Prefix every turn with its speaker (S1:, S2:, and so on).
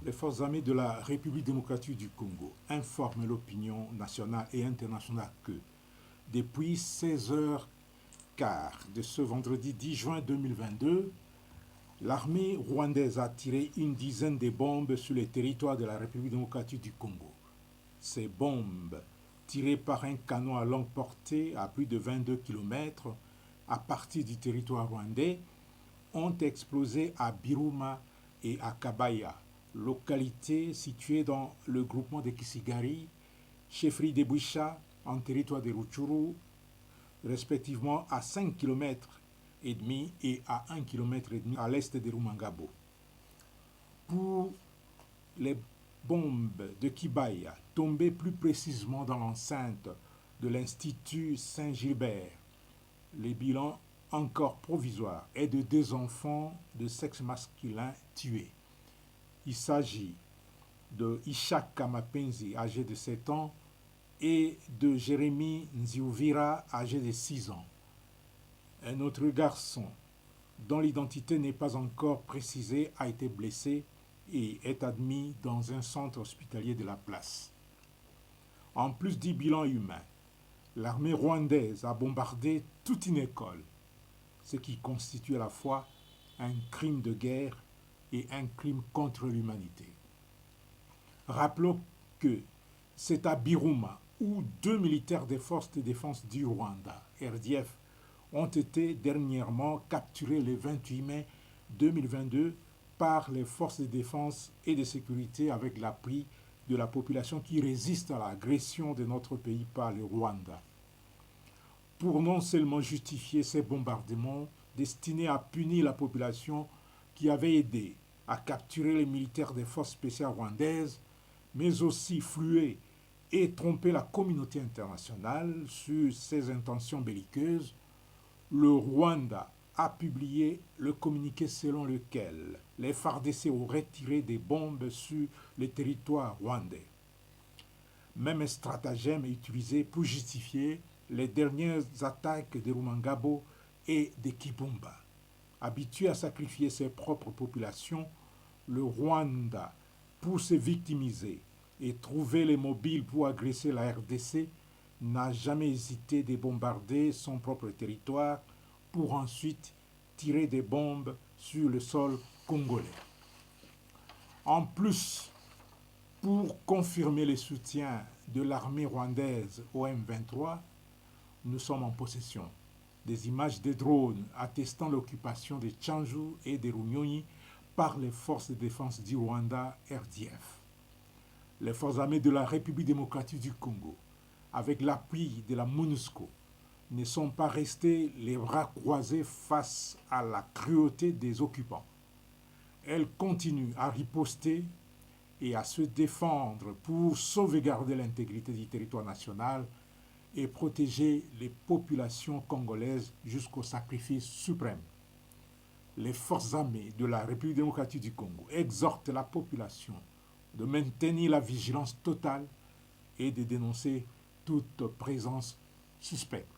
S1: Les forces armées de la République démocratique du Congo informent l'opinion nationale et internationale que, depuis 16h15 de ce vendredi 10 juin 2022, l'armée rwandaise a tiré une dizaine de bombes sur le territoire de la République démocratique du Congo. Ces bombes, tirées par un canon à longue portée à plus de 22 km à partir du territoire rwandais, ont explosé à Biruma et à Kabaya, localités situées dans le groupement de Kisigari, chefferie de Boucha en territoire de Rutshuru, respectivement à 5 km et demi et à 1 km et demi à l'est de Rumangabo. Pour les bombes de Kibaya, tombées plus précisément dans l'enceinte de l'Institut Saint-Gilbert, les bilans encore provisoires est de 2 enfants de sexe masculin tués. Il s'agit de Ishaka Mapenzi, âgé de 7 ans, et de Jérémy Nziuvira, âgé de 6 ans. Un autre garçon, dont l'identité n'est pas encore précisée, a été blessé et est admis dans un centre hospitalier de la place. En plus du bilan humain, l'armée rwandaise a bombardé toute une école, ce qui constitue à la fois un crime de guerre et un crime contre l'humanité. Rappelons que c'est à Biruma où 2 militaires des forces de défense du Rwanda, RDF, ont été dernièrement capturés le 28 mai 2022 par les forces de défense et de sécurité avec l'appui de la population qui résiste à l'agression de notre pays par le Rwanda. Pour non seulement justifier ces bombardements destinés à punir la population qui avait aidé à capturer les militaires des forces spéciales rwandaises, mais aussi flouer et tromper la communauté internationale sur ses intentions belliqueuses, le Rwanda a publié le communiqué selon lequel les FARDC auraient tiré des bombes sur le territoire rwandais. Même stratagème est utilisé pour justifier les dernières attaques de Rumangabo et de Kibumba. Habitué à sacrifier ses propres populations, le Rwanda, pour se victimiser et trouver les mobiles pour agresser la RDC, n'a jamais hésité de bombarder son propre territoire pour ensuite tirer des bombes sur le sol congolais. En plus, pour confirmer le soutien de l'armée rwandaise au M23, nous sommes en possession des images de drones attestant l'occupation de Tchanzu et de Runyonyi par les forces de défense du Rwanda RDF. Les forces armées de la République démocratique du Congo, avec l'appui de la MONUSCO, ne sont pas restées les bras croisés face à la cruauté des occupants. Elles continuent à riposter et à se défendre pour sauvegarder l'intégrité du territoire national et protéger les populations congolaises jusqu'au sacrifice suprême. Les forces armées de la République démocratique du Congo exhortent la population de maintenir la vigilance totale et de dénoncer toute présence suspecte.